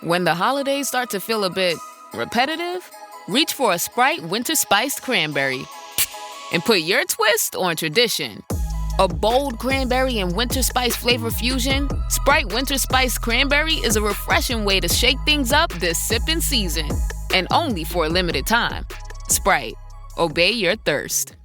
When the holidays start to feel a bit repetitive, reach for a Sprite Winter Spiced Cranberry and put your twist on tradition. A bold cranberry and winter spice flavor fusion, Sprite Winter Spiced Cranberry is a refreshing way to shake things up this sipping season. And only for a limited time. Sprite. Obey your thirst.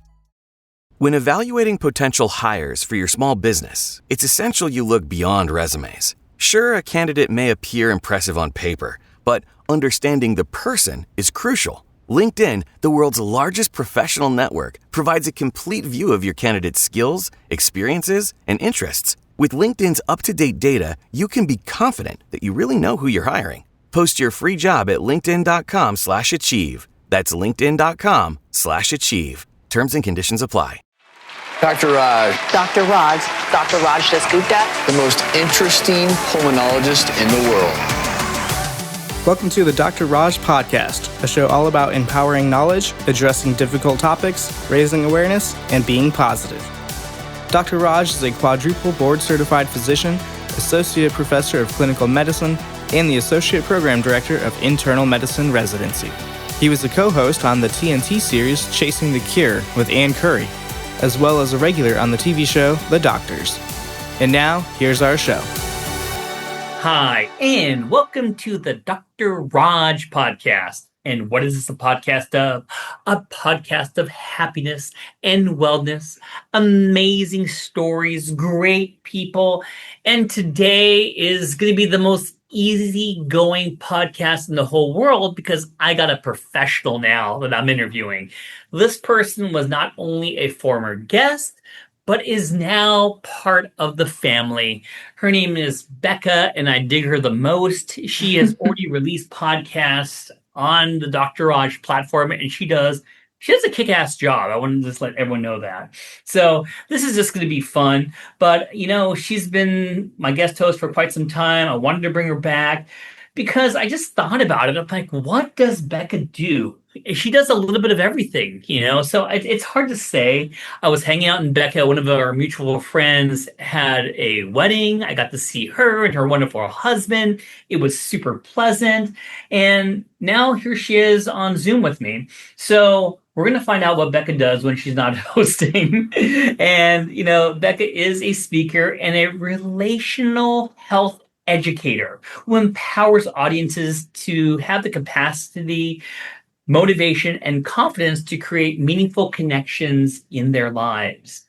When evaluating potential hires for your small business, it's essential you look beyond resumes. Sure, a candidate may appear impressive on paper, but understanding the person is crucial. LinkedIn, the world's largest professional network, provides a complete view of your candidate's skills, experiences, and interests. With LinkedIn's up-to-date data, you can be confident that you really know who you're hiring. Post your free job at linkedin.com/achieve. That's linkedin.com/achieve. Terms and conditions apply. Dr. Raj. Dr. Raj. Dr. Raj Dasgupta. The most interesting pulmonologist in the world. Welcome to the Dr. Raj Podcast, a show all about empowering knowledge, addressing difficult topics, raising awareness, and being positive. Dr. Raj is a quadruple board-certified physician, associate professor of clinical medicine, and the associate program director of internal medicine residency. He was a co-host on the TNT series Chasing the Cure with Ann Curry, as well as a regular on the TV show The Doctors. And now, here's our show. Hi, and welcome to the Dr. Raj Podcast. And what is this a podcast of? A podcast of happiness and wellness, amazing stories, great people. And today is going to be the most easygoing podcast in the whole world because I got a professional now that I'm interviewing. This person was not only a former guest, but is now part of the family. Her name is Becca, and I dig her the most. She has already released podcasts on the Dr. Raj platform, and she does a kick-ass job. I want to just let everyone know that. So this is just going to be fun. But, she's been my guest host for quite some time. I wanted to bring her back because I just thought about it. I'm like, what does Becca do? She does a little bit of everything, so it's hard to say. I was hanging out in Becca. One of our mutual friends had a wedding. I got to see her and her wonderful husband. It was super pleasant. And now here she is on Zoom with me. So we're going to find out what Becca does when she's not hosting. And, Becca is a speaker and a relational health educator who empowers audiences to have the capacity, motivation, and confidence to create meaningful connections in their lives.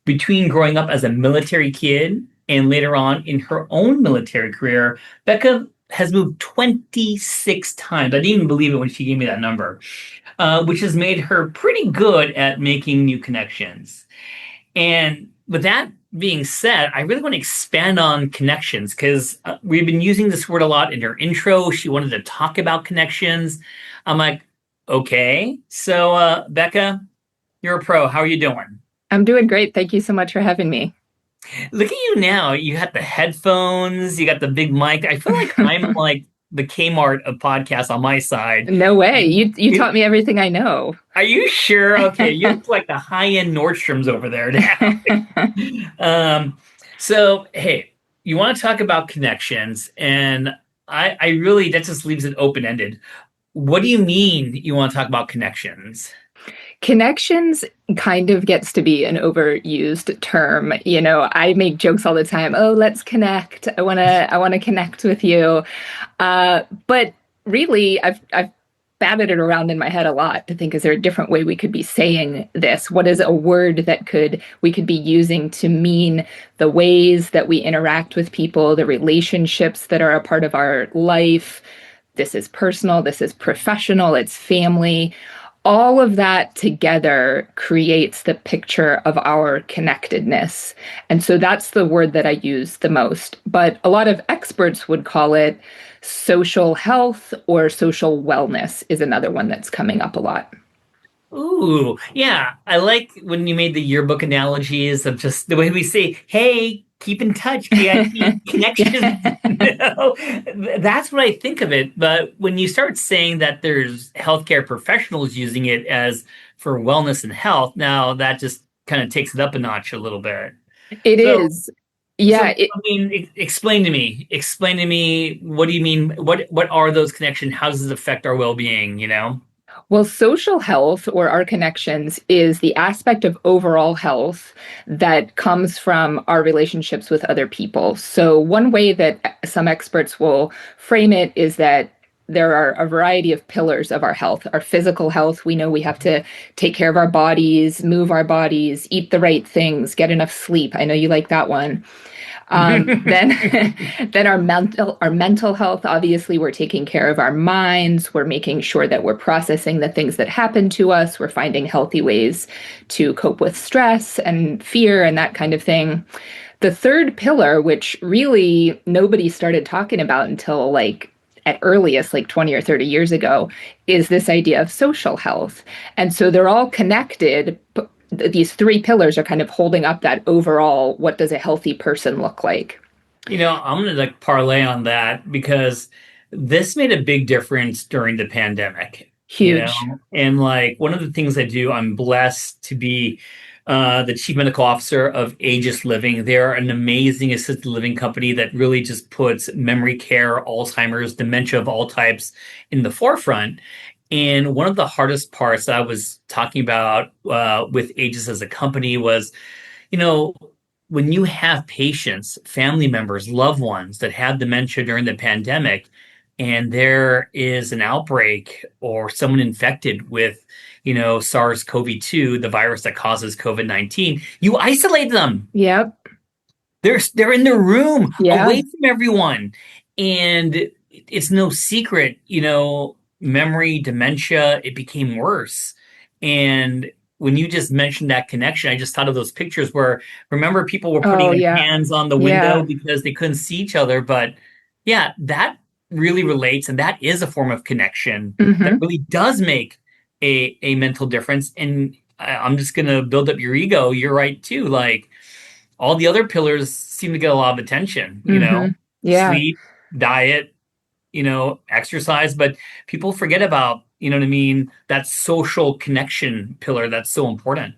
Between growing up as a military kid and later on in her own military career, Becca has moved 26 times. I didn't even believe it when she gave me that number, which has made her pretty good at making new connections. And with that being said, I really want to expand on connections because we've been using this word a lot in her intro. She wanted to talk about connections. I'm like, okay. So, Becca, you're a pro. How are you doing? I'm doing great. Thank you so much for having me. Look at you now. You got the headphones. You got the big mic. I feel like I'm like the Kmart of podcasts on my side. No way. You taught me everything I know. Are you sure? Okay. You look like the high-end Nordstrom's over there now. So, hey, you want to talk about connections. And I really, that just leaves it open-ended. What do you mean you want to talk about connections? Connections kind of gets to be an overused term. I make jokes all the time. Oh, let's connect. I want to connect with you. But really, I've batted it around in my head a lot to think, is there a different way we could be saying this? What is a word that we could be using to mean the ways that we interact with people, the relationships that are a part of our life? This is personal, this is professional, it's family. All of that together creates the picture of our connectedness. And so that's the word that I use the most. But a lot of experts would call it social health or social wellness is another one that's coming up a lot. Ooh, yeah. I like when you made the yearbook analogies of just the way we say, hey, keep in touch, KIP, connections. That's what I think of it. But when you start saying that there's healthcare professionals using it as for wellness and health, now that just kind of takes it up a notch a little bit. It is. Yeah, So, I mean, explain to me. Explain to me. What do you mean? What are those connections? How does this affect our well-being? well, social health or our connections is the aspect of overall health that comes from our relationships with other people. So, one way that some experts will frame it is that there are a variety of pillars of our health. Our physical health, we know we have to take care of our bodies, move our bodies, eat the right things, get enough sleep. I know you like that one. Then, then our mental health. Obviously, we're taking care of our minds. We're making sure that we're processing the things that happen to us. We're finding healthy ways to cope with stress and fear and that kind of thing. The third pillar, which really nobody started talking about until like at earliest, like 20 or 30 years ago, is this idea of social health. And so they're all connected. These three pillars are kind of holding up that overall, what does a healthy person look like? I'm gonna like parlay on that because this made a big difference during the pandemic. Huge. And like one of the things I do, I'm blessed to be the chief medical officer of Aegis Living. They're an amazing assisted living company that really just puts memory care, Alzheimer's, dementia of all types in the forefront. And one of the hardest parts that I was talking about with Aegis as a company was, you know, when you have patients, family members, loved ones that had dementia during the pandemic, and there is an outbreak or someone infected with, SARS-CoV-2, the virus that causes COVID-19, you isolate them. Yep. They're in their room Yeah. away from everyone. And it's no secret, memory, dementia, it became worse. And when you just mentioned that connection, I just thought of those pictures where remember people were putting Oh, their yeah. hands on the window Yeah. because they couldn't see each other. But yeah, that really relates, and that is a form of connection that Hmm. really does make a mental difference. And I'm just gonna build up your ego. You're right too. Like all the other pillars seem to get a lot of attention, Hmm. Yeah. sleep, diet, exercise, but people forget about, you know what I mean, that social connection pillar that's so important.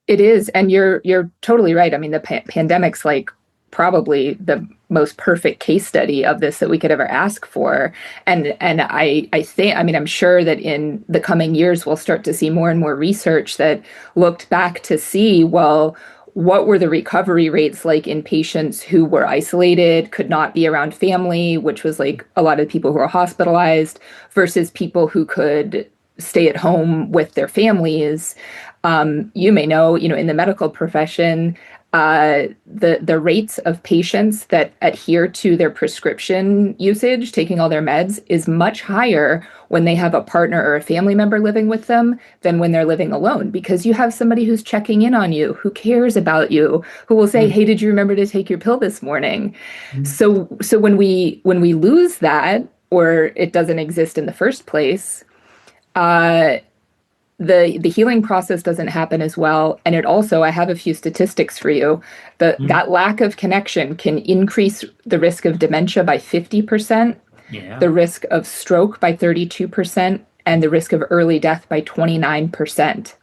It is, and you're totally right. I mean, the pandemic's like probably the most perfect case study of this that we could ever ask for. And I think, I mean, I'm sure that in the coming years we'll start to see more and more research that looked back to see, well, what were the recovery rates like in patients who were isolated, could not be around family, which was like a lot of people who were hospitalized, versus people who could stay at home with their families. You may know, in the medical profession, the rates of patients that adhere to their prescription usage, taking all their meds, is much higher when they have a partner or a family member living with them than when they're living alone, because you have somebody who's checking in on you, who cares about you, who will say, "Hey, did you remember to take your pill this morning?" Mhm. So when we lose that, or it doesn't exist in the first place, uh, the healing process doesn't happen as well. And it also, I have a few statistics for you. That lack of connection can increase the risk of dementia by 50%, Yeah. the risk of stroke by 32%, and the risk of early death by 29%.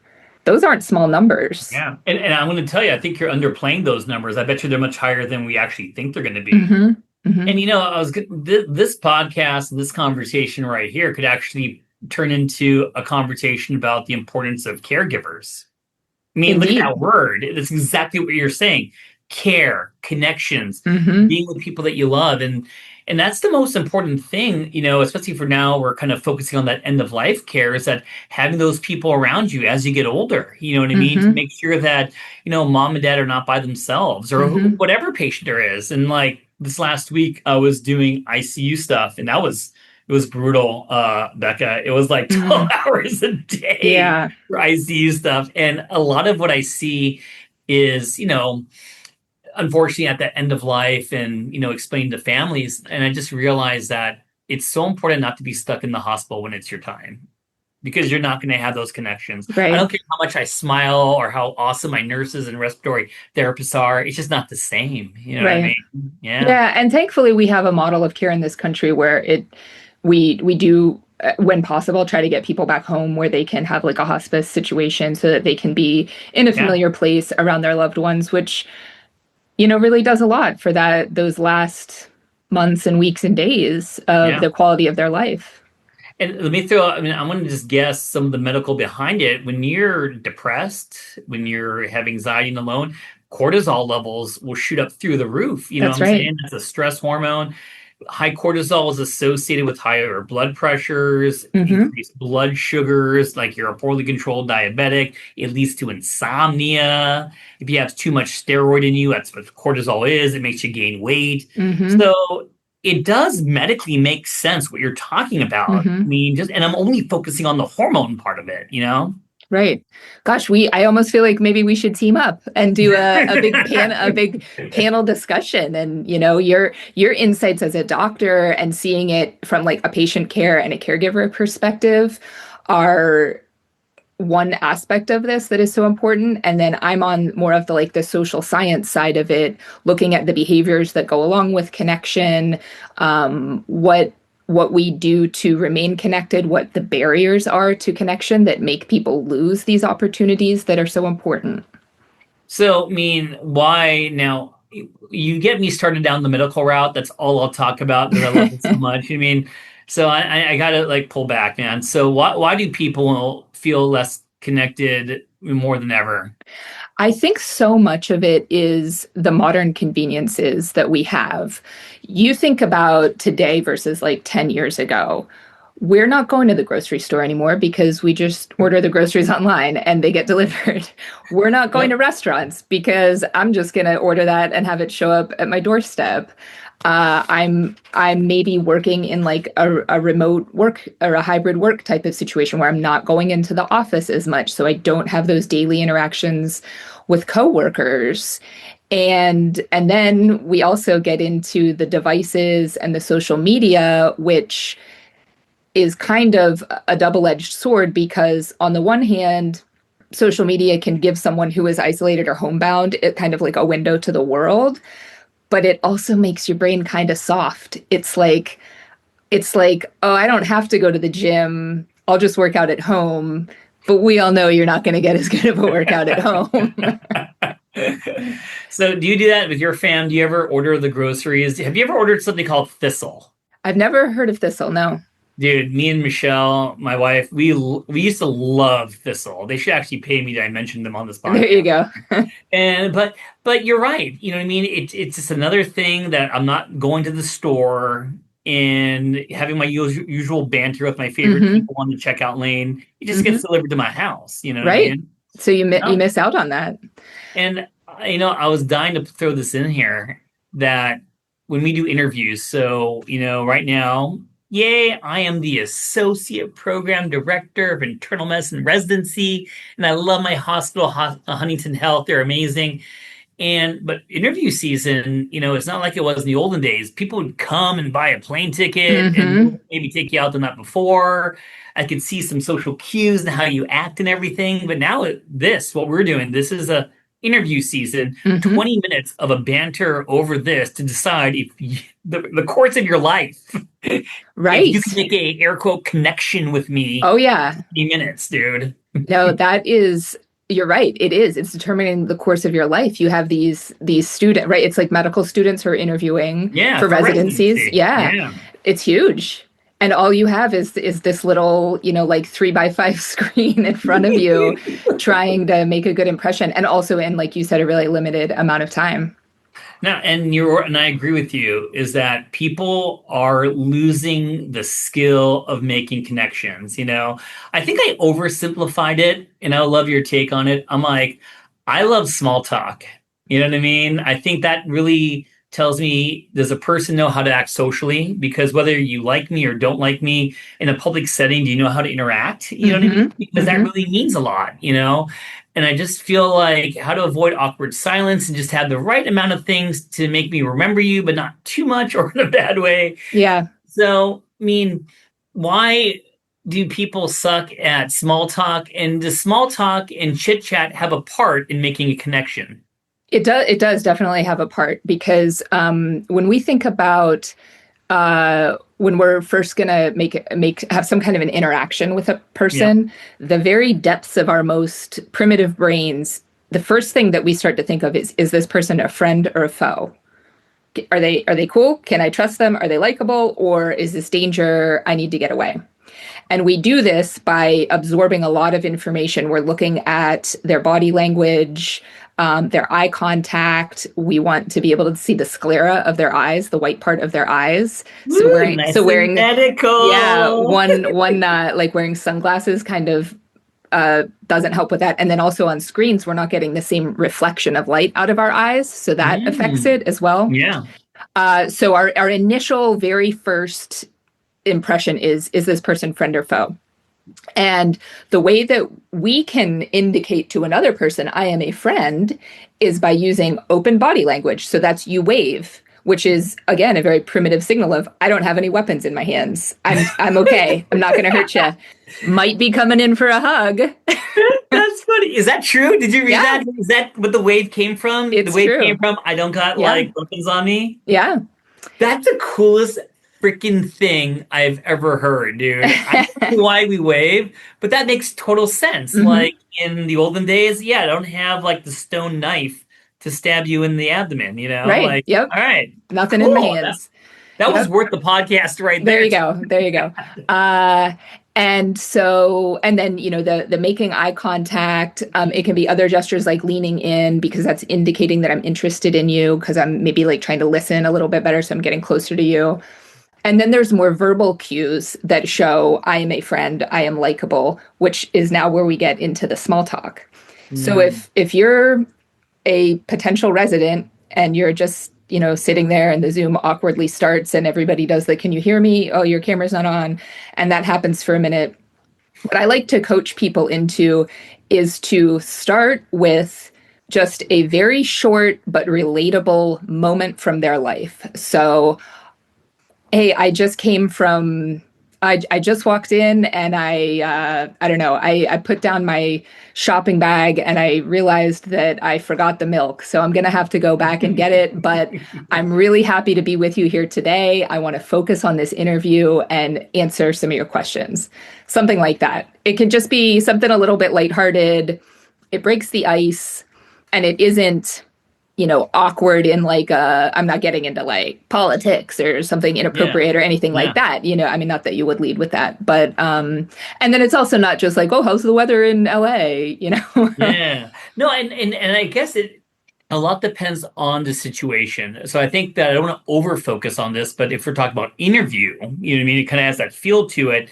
Those aren't small numbers. Yeah. And I'm going to tell you, I think you're underplaying those numbers. I bet you they're much higher than we actually think they're going to be. Hmm. Hmm. And this podcast, this conversation right here could actually turn into a conversation about the importance of caregivers. I mean, look at Indeed. that word. It's exactly what you're saying. Care, connections, Hmm. being with people that you love. And that's the most important thing, especially for now, we're kind of focusing on that end of life care, is that having those people around you as you get older, you know what I mean? To Hmm. make sure that, mom and dad are not by themselves or Hmm. whatever patient there is. And like this last week, I was doing ICU stuff and it was brutal, Becca. It was like 12 Hmm. hours a day Yeah. for ICU stuff. And a lot of what I see is, unfortunately at the end of life and, explain to families. And I just realized that it's so important not to be stuck in the hospital when it's your time because you're not going to have those connections. I Right. don't care how much I smile or how awesome my nurses and respiratory therapists are. It's just not the same. You know what I Right. mean? Yeah. Yeah, and thankfully we have a model of care in this country where we do, when possible, try to get people back home where they can have like a hospice situation so that they can be in a Yeah. familiar place around their loved ones, which really does a lot for those last months and weeks and days of Yeah. the quality of their life. And let me throw, I mean, I want to just guess some of the medical behind it. When you're depressed, when you have anxiety and alone, cortisol levels will shoot up through the roof. You know what That's I'm right. saying? That's a stress hormone. High cortisol is associated with higher blood pressures, Mm-hmm. increased blood sugars, like you're a poorly controlled diabetic. It leads to insomnia. If you have too much steroid in you, that's what cortisol is. It makes you gain weight. Mm-hmm. So it does medically make sense what you're talking about. I Mm-hmm. mean, and I'm only focusing on the hormone part of it, you know? Right. Gosh, I almost feel like maybe we should team up and do a big panel discussion. And, your insights as a doctor and seeing it from like a patient care and a caregiver perspective are one aspect of this that is so important. And then I'm on more of the social science side of it, looking at the behaviors that go along with connection, what we do to remain connected, what the barriers are to connection that make people lose these opportunities that are so important. So, I mean, why now? You get me started down the medical route. That's all I'll talk about because I love it so much. I mean, so I gotta like pull back, man. So why do people feel less connected more than ever? I think so much of it is the modern conveniences that we have. You think about today versus like 10 years ago. We're not going to the grocery store anymore because we just order the groceries online and they get delivered. We're not going to restaurants because I'm just going to order that and have it show up at my doorstep. I'm maybe working in like a remote work or a hybrid work type of situation where I'm not going into the office as much, so I don't have those daily interactions with coworkers. And then we also get into the devices and the social media, which is kind of a double-edged sword because on the one hand, social media can give someone who is isolated or homebound it kind of like a window to the world, but it also makes your brain kind of soft. It's like, oh, I don't have to go to the gym. I'll just work out at home. But we all know you're not going to get as good of a workout at home. So do you do that with your fam? Do you ever order the groceries? Have you ever ordered something called Thistle? I've never heard of Thistle, no. Dude, me and Michelle, my wife, we used to love Thistle. They should actually pay me to mention them on this podcast. There you go. And but you're right. You know what I mean? It's just another thing that I'm not going to the store and having my usual banter with my favorite Mm-hmm. people on the checkout lane. It just gets delivered to my house. You know what I Right. mean? So you miss out on that. And I was dying to throw this in here that when we do interviews, so right now, yay, I am the associate program director of internal medicine residency, and I love my hospital, Huntington Health. They're amazing. But interview season, it's not like it was in the olden days. People would come and buy a plane ticket Mm-hmm. and maybe take you out the night before. I could see some social cues and how you act and everything. But now what we're doing, this is a interview season, Mm-hmm. 20 minutes of a banter over this to decide if the course of your life, Right. if you can make a air quote connection with me. Oh, yeah. 20 minutes, dude. No, you're right. It is. It's determining the course of your life. You have these students, right? It's like medical students who are interviewing for residencies. residency. Yeah. It's huge. And all you have is this little, like 3x5 screen in front of you trying to make a good impression. And also in, like you said, a really limited amount of time. Now, and I agree with you, is that people are losing the skill of making connections. I think I oversimplified it, and I love your take on it. I'm like, I love small talk. You know what I mean? I think that really tells me, does a person know how to act socially? Because whether you like me or don't like me in a public setting, do you know how to interact? You know what I mean? Because that really means a lot, And I just feel like how to avoid awkward silence and just have the right amount of things to make me remember you, but not too much or in a bad way. Yeah. So, I mean, why do people suck at small talk? And does small talk and chit chat have a part in making a connection? It does definitely have a part because when we think about when we're first gonna have some kind of an interaction with a person, the very depths of our most primitive brains the first thing that we start to think of is this person a friend or a foe? Are they cool? Can I trust them? Are they likable? Or is this danger? I need to get away. And we do this by absorbing a lot of information. We're looking at their body language, their eye contact. We want to be able to see the sclera of their eyes, the white part of their eyes. Nice and medical. Yeah, one like wearing sunglasses kind of doesn't help with that. And then also on screens, we're not getting the same reflection of light out of our eyes, so that affects it as well. Yeah. So our initial very first impression is this person friend or foe? And the way that we can indicate to another person I am a friend is by using open body language. So that's you wave, which is again a very primitive signal of I don't have any weapons in my hands. I'm okay. I'm not going to hurt you. Might be coming in for a hug. That's funny. Is that true? Did you read that? Is that what the wave came from? It's the wave true. Came from I don't got like weapons on me. Yeah. That's the coolest freaking thing I've ever heard, dude. I don't know why we wave, but that makes total sense. Like in the olden days, I don't have like the stone knife to stab you in the abdomen, Right. Like, yep. All right. Nothing in my hands. That was worth the podcast right there. There you go. And then, the making eye contact, it can be other gestures like leaning in because that's indicating that I'm interested in you because I'm maybe like trying to listen a little bit better. So I'm getting closer to you. And then there's more verbal cues that show I am a friend, I am likable, which is now where we get into the small talk. So if you're a potential resident and you're just, sitting there and the Zoom awkwardly starts and everybody does the, can you hear me? Oh, your camera's not on. And that happens for a minute. What I like to coach people into is to start with just a very short but relatable moment from their life. So, hey, I just walked in and I put down my shopping bag and I realized that I forgot the milk. So I'm going to have to go back and get it. But I'm really happy to be with you here today. I want to focus on this interview and answer some of your questions. Something like that. It can just be something a little bit lighthearted. It breaks the ice and it isn't awkward in like I'm not getting into like politics or something inappropriate or anything like that. Not that you would lead with that, but and then it's also not just like, oh, how's the weather in LA? Yeah. No, and I guess a lot depends on the situation. So I think that I don't want to over focus on this, but if we're talking about interview, it kind of has that feel to it.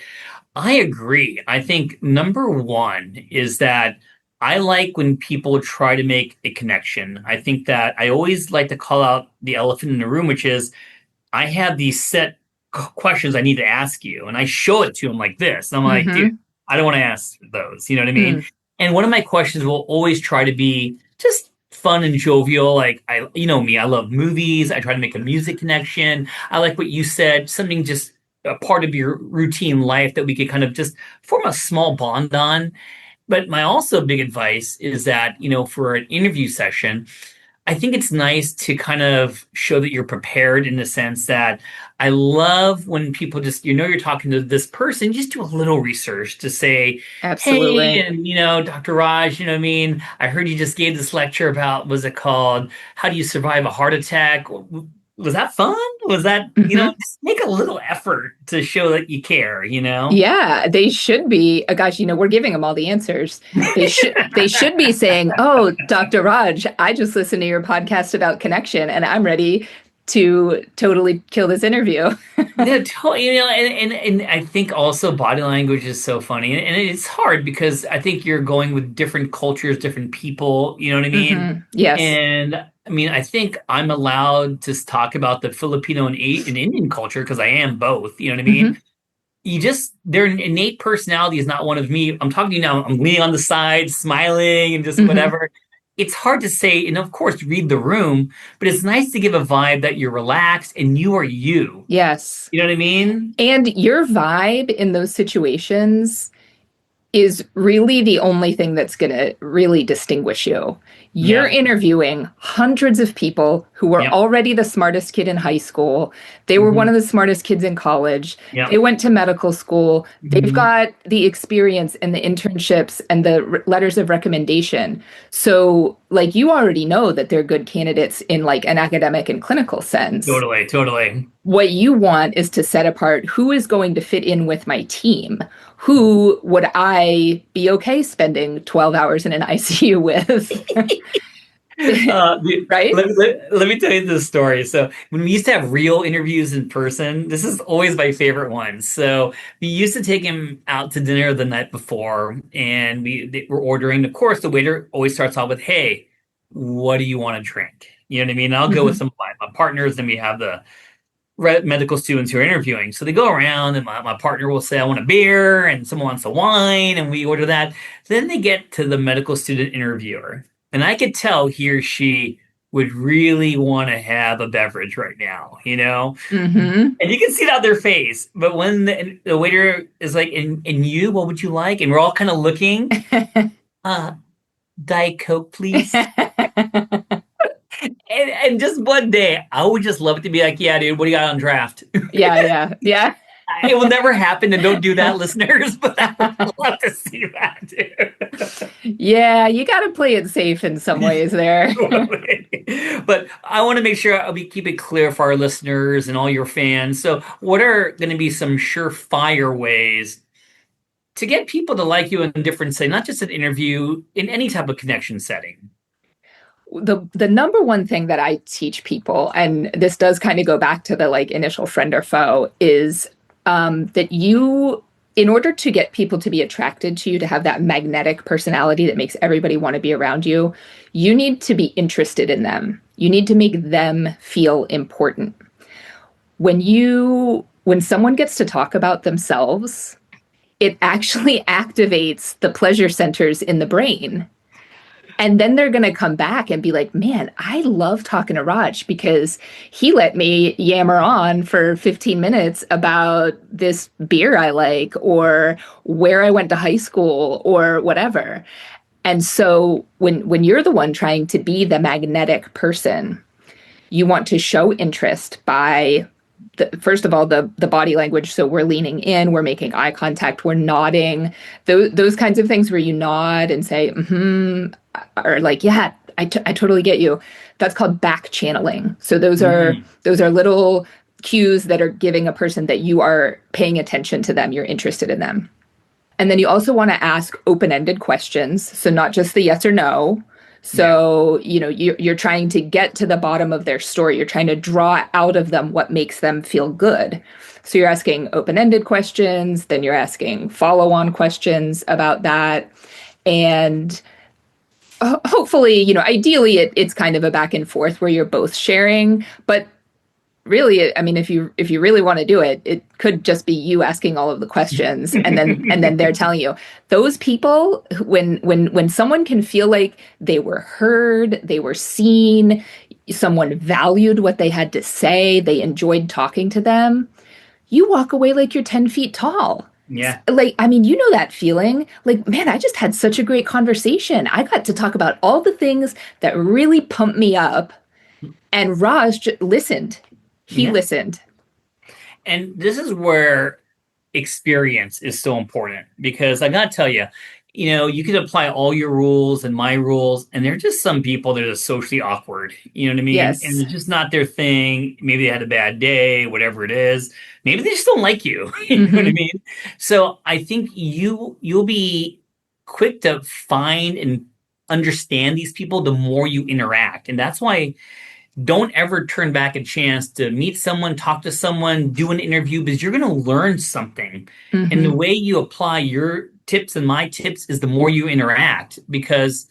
I agree. I think number one is that I like when people try to make a connection. I think that I always like to call out the elephant in the room, which is I have these set questions I need to ask you. And I show it to them like this. And I'm like, dude, I don't want to ask those. You know what I mean? And one of my questions will always try to be just fun and jovial. Like, me, I love movies. I try to make a music connection. I like what you said, something just a part of your routine life that we could kind of just form a small bond on. But my also big advice is that, for an interview session, I think it's nice to kind of show that you're prepared in the sense that I love when people just, you're talking to this person, just do a little research to say, absolutely. Hey, and, Dr. Raj, I heard you just gave this lecture about, what's it called? How do you survive a heart attack? Was that fun? Was that, just make a little effort to show that you care, Yeah, they should be. Gosh, we're giving them all the answers. They should be saying, oh, Dr. Raj, I just listened to your podcast about connection and I'm ready to totally kill this interview. And I think also body language is so funny. And it's hard because I think you're going with different cultures, different people, you know what I mean? Yes. And I think I'm allowed to talk about the Filipino and Indian culture because I am both, you know what I mean? Their innate personality is not one of me. I'm talking to you now, I'm leaning on the side, smiling and just whatever. It's hard to say, and of course, read the room, but it's nice to give a vibe that you're relaxed and you are you. Yes. You know what I mean? And your vibe in those situations is really the only thing that's going to really distinguish you. You're interviewing hundreds of people who were already the smartest kid in high school. They were one of the smartest kids in college. They went to medical school. They've got the experience and the internships and the letters of recommendation. So, like, you already know that they're good candidates in like an academic and clinical sense. Totally. What you want is to set apart who is going to fit in with my team. Who would I be okay spending 12 hours in an ICU with? Right? Let me tell you this story. So when we used to have real interviews in person, this is always my favorite one. So we used to take him out to dinner the night before, and they were ordering. Of course, the waiter always starts off with, "Hey, what do you want to drink?" You know what I mean? I'll go with some of my partners, and we have the medical students who are interviewing. So they go around, and my partner will say, "I want a beer," and someone wants a wine, and we order that. Then they get to the medical student interviewer, and I could tell he or she would really want to have a beverage right now, you know? And you can see it out their face. But when the waiter is like, and you, what would you like? And we're all kind of looking, Diet Coke, please. And just one day, I would just love it to be like, "Yeah, dude, what do you got on draft?" Yeah. It will never happen, and don't do that, listeners, but I would love to see that, dude. Yeah, you got to play it safe in some ways there. But I want to make sure we keep it clear for our listeners and all your fans. So what are going to be some surefire ways to get people to like you in different settings, not just an interview, in any type of connection setting? The number one thing that I teach people, and this does kind of go back to the like initial friend or foe, is that you, in order to get people to be attracted to you, to have that magnetic personality that makes everybody want to be around you, you need to be interested in them. You need to make them feel important. When someone gets to talk about themselves, it actually activates the pleasure centers in the brain. And then they're going to come back and be like, "Man, I love talking to Raj because he let me yammer on for 15 minutes about this beer I like, or where I went to high school, or whatever." And so when you're the one trying to be the magnetic person, you want to show interest by, first of all, the body language. So we're leaning in, we're making eye contact, we're nodding, those kinds of things where you nod and say, or like, "Yeah, I totally get you." That's called back channeling. So those are little cues that are giving a person that you are paying attention to them, you're interested in them. And then you also want to ask open-ended questions. So not just the yes or no. So, you're trying to get to the bottom of their story. You're trying to draw out of them what makes them feel good. So you're asking open-ended questions, then you're asking follow-on questions about that. And hopefully, ideally it's kind of a back and forth where you're both sharing, but really, I mean, if you really want to do it, it could just be you asking all of the questions and then they're telling you. Those people, when someone can feel like they were heard, they were seen, someone valued what they had to say, they enjoyed talking to them, you walk away like you're 10 feet tall. Yeah. Like, I mean, you know that feeling. Like, man, I just had such a great conversation. I got to talk about all the things that really pumped me up. And Raj listened. He listened. And this is where experience is so important, because I got to tell you, you could apply all your rules and my rules, and there are just some people that are socially awkward. You know what I mean? Yes. And it's just not their thing. Maybe they had a bad day, whatever it is. Maybe they just don't like you. You know what I mean? So I think you'll be quick to find and understand these people the more you interact. And that's why don't ever turn back a chance to meet someone, talk to someone, do an interview, because you're going to learn something. And the way you apply your tips and my tips is the more you interact, because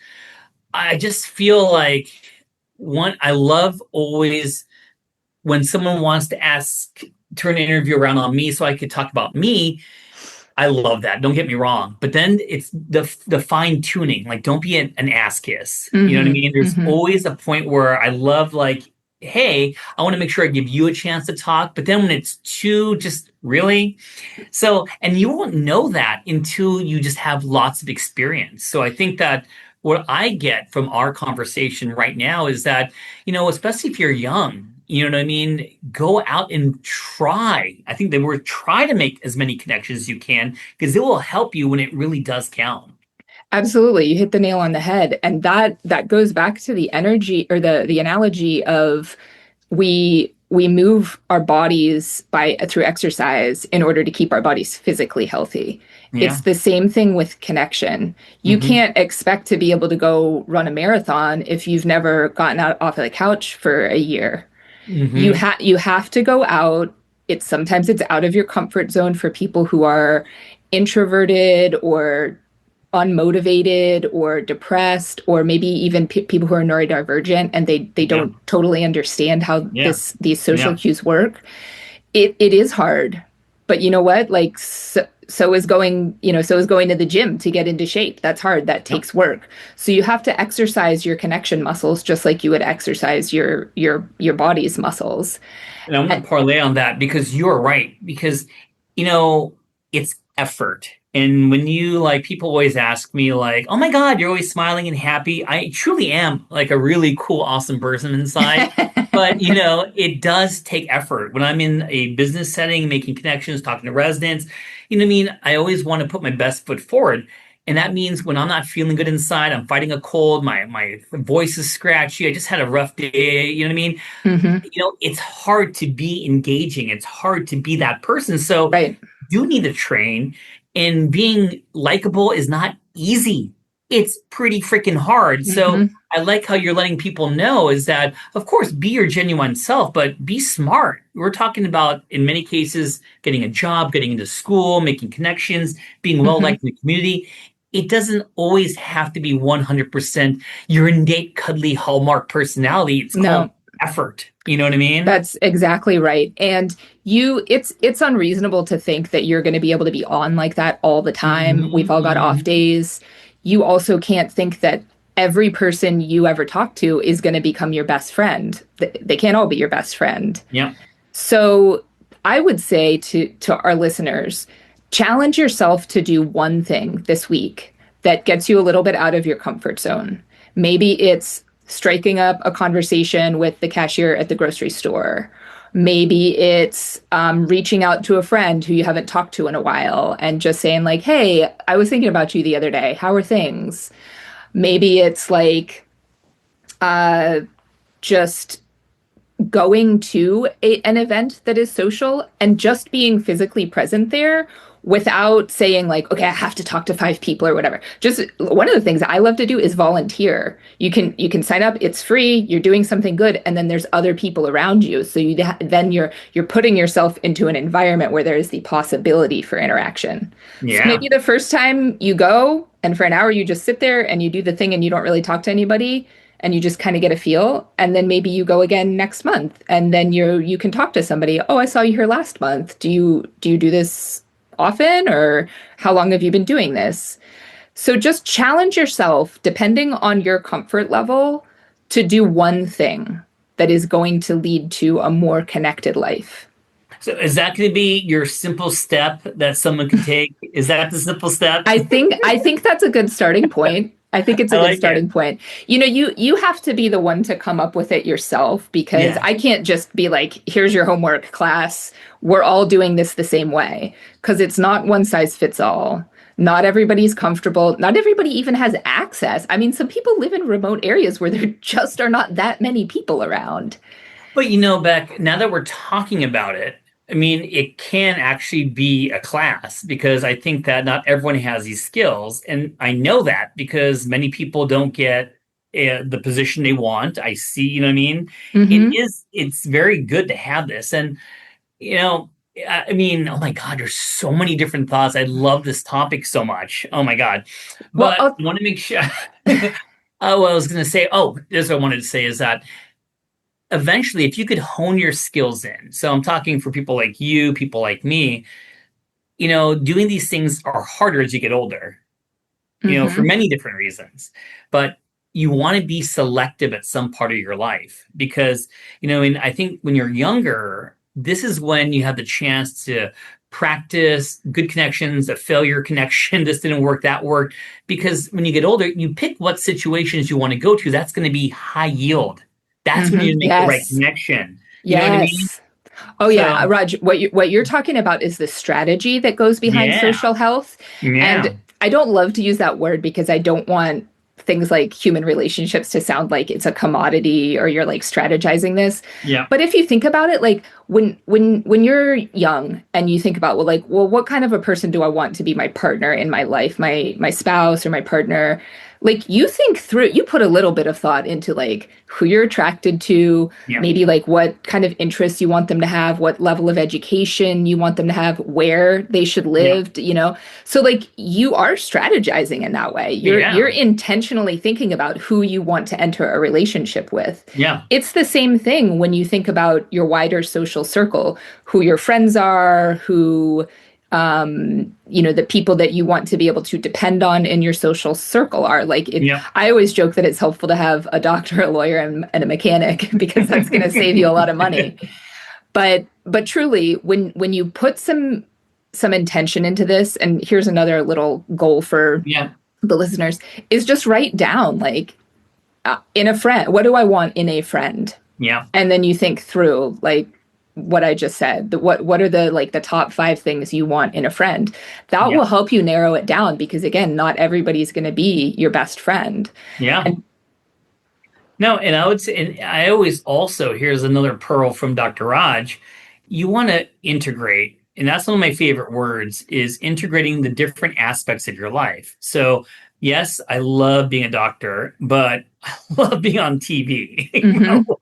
I just feel like I love always when someone wants to turn an interview around on me so I could talk about me. I love that. Don't get me wrong. But then it's the fine tuning. Like, don't be an ass kiss. You know what I mean? There's always a point where I love, like, hey, I want to make sure I give you a chance to talk. But then when it's too just really. So, and you won't know that until you just have lots of experience. So I think that what I get from our conversation right now is that, especially if you're young, you know what I mean? Go out and try. I think the word try to make as many connections as you can, because it will help you when it really does count. Absolutely. You hit the nail on the head. And that goes back to the energy or the analogy of we move our bodies through exercise in order to keep our bodies physically healthy. Yeah. It's the same thing with connection. You can't expect to be able to go run a marathon if you've never gotten out off of the couch for a year. You have to go out. Sometimes it's out of your comfort zone for people who are introverted or unmotivated or depressed, or maybe even people who are neurodivergent and they don't totally understand how these social cues work. It is hard, but you know what? Like so is going to the gym to get into shape. That's hard. That takes work. So you have to exercise your connection muscles just like you would exercise your body's muscles. And I want to parlay on that, because you're right. Because, it's effort. And when people always ask me like, oh my God, you're always smiling and happy. I truly am like a really cool, awesome person inside. But, it does take effort. When I'm in a business setting, making connections, talking to residents, I always want to put my best foot forward. And that means when I'm not feeling good inside, I'm fighting a cold, my voice is scratchy, I just had a rough day, you know what I mean? It's hard to be engaging. It's hard to be that person. So you need to train. And being likable is not easy. It's pretty freaking hard. So I like how you're letting people know is that, of course, be your genuine self, but be smart. We're talking about, in many cases, getting a job, getting into school, making connections, being well-liked in the community. It doesn't always have to be 100% your innate, cuddly hallmark personality. It's called effort. You know what I mean? That's exactly right. And it's unreasonable to think that you're going to be able to be on like that all the time. We've all got off days. You also can't think that every person you ever talk to is going to become your best friend. They can't all be your best friend. Yeah. So I would say to our listeners, challenge yourself to do one thing this week that gets you a little bit out of your comfort zone. Maybe it's striking up a conversation with the cashier at the grocery store. Maybe it's reaching out to a friend who you haven't talked to in a while and just saying like, hey, I was thinking about you the other day. How are things? Maybe it's like just going to an event that is social and just being physically present there without saying like, okay, I have to talk to 5 people or whatever. Just one of the things I love to do is volunteer. You can sign up. It's free. You're doing something good. And then there's other people around you. So then you're putting yourself into an environment where there is the possibility for interaction. Yeah. So maybe the first time you go and for an hour you just sit there and you do the thing and you don't really talk to anybody and you just kind of get a feel. And then maybe you go again next month and then you can talk to somebody. Oh, I saw you here last month. Do you do this often, or how long have you been doing this? So just challenge yourself, depending on your comfort level, to do one thing that is going to lead to a more connected life. So is that going to be your simple step that someone can take? Is that the simple step? I think that's a good starting point. I think it's a good starting point. You have to be the one to come up with it yourself, because I can't just be like, here's your homework, class. We're all doing this the same way, because it's not one size fits all. Not everybody's comfortable. Not everybody even has access. I mean, some people live in remote areas where there just are not that many people around. But Beck, now that we're talking about it, I mean, it can actually be a class, because I think that not everyone has these skills. And I know that because many people don't get the position they want. I see, you know what I mean? It's very good to have this. And, I mean, oh my God, there's so many different thoughts. I love this topic so much. Oh my God. But I want to make sure, what I was going to say, this is what I wanted to say is that eventually, if you could hone your skills in, so I'm talking for people like you, people like me, doing these things are harder as you get older, for many different reasons. But you want to be selective at some part of your life because, and I think when you're younger, this is when you have the chance to practice, good connections, a failure connection, this didn't work, that worked. Because when you get older, you pick what situations you want to go to. That's going to be high yield. That's when you make the right Yes. connection. You know what I mean? Yes. Oh yeah, So, Raj, what you're talking about is the strategy that goes behind yeah, social health. yeah, And I don't love to use that word because I don't want things like human relationships to sound like it's a commodity or you're like strategizing this. yeah, But if you think about it, like when you're young and you think about, well, what kind of a person do I want to be my partner in my life, my spouse or my partner? Like you think through, you put a little bit of thought into like who you're attracted to, yeah, maybe like what kind of interests you want them to have, what level of education you want them to have, where they should yeah, live, So like you are strategizing in that way. You're yeah, intentionally thinking about who you want to enter a relationship with. yeah, It's the same thing when you think about your wider social circle, who your friends are, who the people that you want to be able to depend on in your social circle are. yeah. I always joke that it's helpful to have a doctor, a lawyer, and a mechanic because that's going to save you a lot of money. But truly, when you put some intention into this, and here's another little goal for Yeah. the listeners, is just write down like in a friend, what do I want in a friend? Yeah. And then you think through like what I just said, what are the top 5 things you want in a friend? That will help you narrow it down because again, not everybody's going to be your best friend. Yeah. And No, and I would say, and I always also, here's another pearl from Dr. Raj. You want to integrate, and that's one of my favorite words, is integrating the different aspects of your life. So, yes, I love being a doctor, but I love being on TV a lot.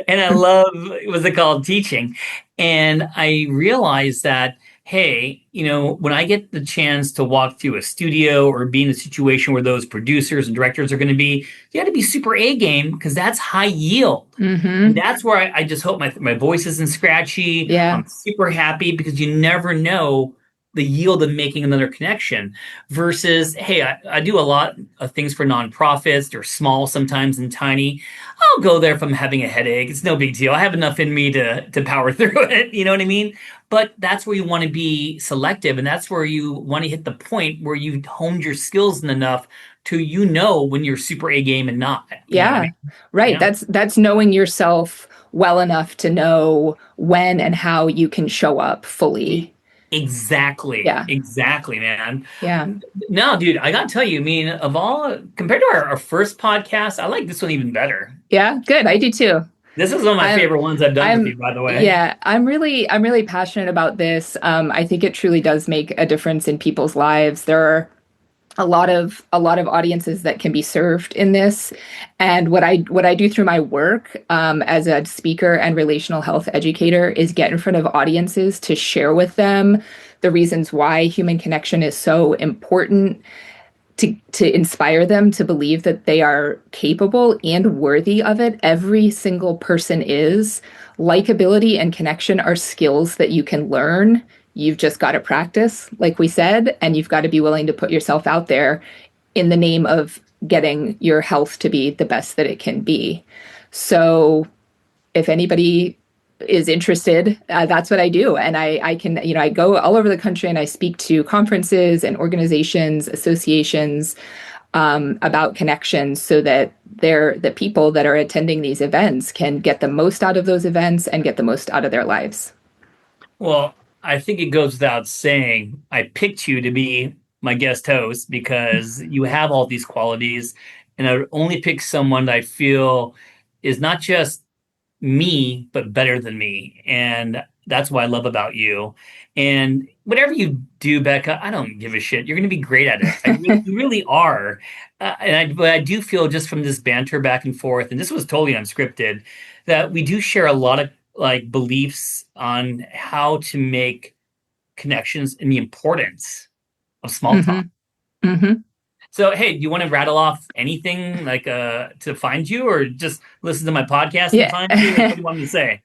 And I love, what's it called, teaching. And I realized that, hey, when I get the chance to walk through a studio or be in a situation where those producers and directors are going to be, you got to be super A game because that's high yield. And that's where I just hope my voice isn't scratchy. Yeah. I'm super happy because you never know the yield of making another connection versus, hey, I do a lot of things for nonprofits. They're small sometimes and tiny. I'll go there if I'm having a headache. It's no big deal. I have enough in me to power through it. You know what I mean? But that's where you want to be selective. And that's where you want to hit the point where you've honed your skills enough to when you're super A game and not. You know what I mean? Right. Yeah. That's knowing yourself well enough to know when and how you can show up fully. Exactly. Yeah. Exactly, man. Yeah. No, dude, I gotta tell you, I mean, of all compared to our first podcast, I like this one even better. Yeah. Good. I do too. This is one of my favorite ones I've done with you, by the way. Yeah, I'm really passionate about this. I think it truly does make a difference in people's lives. There are a lot of audiences that can be served in this, and what I do through my work as a speaker and relational health educator is get in front of audiences to share with them the reasons why human connection is so important. To inspire them to believe that they are capable and worthy of it. Every single person is. Likability and connection are skills that you can learn. You've just got to practice, like we said, and you've got to be willing to put yourself out there in the name of getting your health to be the best that it can be. So if anybody is interested, that's what I do. And I can, I go all over the country and I speak to conferences and organizations, associations about connections so that the people that are attending these events can get the most out of those events and get the most out of their lives. Well, I think it goes without saying, I picked you to be my guest host because you have all these qualities. And I would only pick someone that I feel is not just me, but better than me. And that's what I love about you. And whatever you do, Becca, I don't give a shit. You're going to be great at it. You really are. But I do feel just from this banter back and forth, and this was totally unscripted, that we do share a lot of like beliefs on how to make connections and the importance of small talk. So, hey, do you want to rattle off anything like to find you, or just listen to my podcast and find you? What do you want me to say?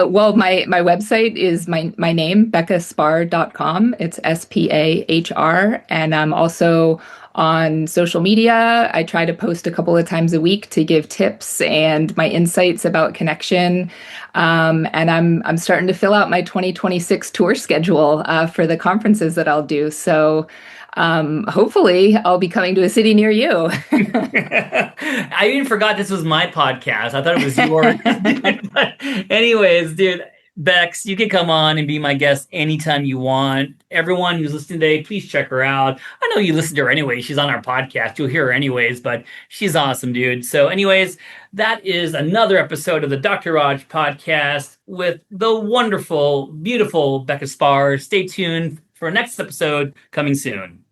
Well, my website is my name, beccaspahr.com. It's SPAHR. And I'm also on social media. I try to post a couple of times a week to give tips and my insights about connection. And I'm starting to fill out my 2026 tour schedule for the conferences that I'll do. So hopefully I'll be coming to a city near you. I even forgot this was my podcast. I thought it was yours. But anyways, dude, Bex, you can come on and be my guest anytime you want. Everyone who's listening today, please check her out. I know you listen to her anyway. She's on our podcast. You'll hear her anyways, but she's awesome, dude. So anyways, that is another episode of the Dr. Raj podcast with the wonderful, beautiful Becca Spahr. Stay tuned for our next episode coming soon.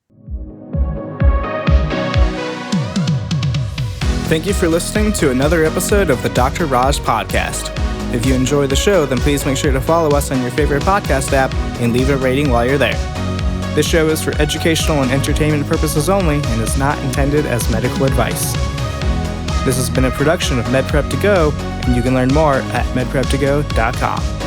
Thank you for listening to another episode of the Dr. Raj podcast. If you enjoy the show, then please make sure to follow us on your favorite podcast app and leave a rating while you're there. This show is for educational and entertainment purposes only and is not intended as medical advice. This has been a production of MedPrep2Go, and you can learn more at medprep2go.com.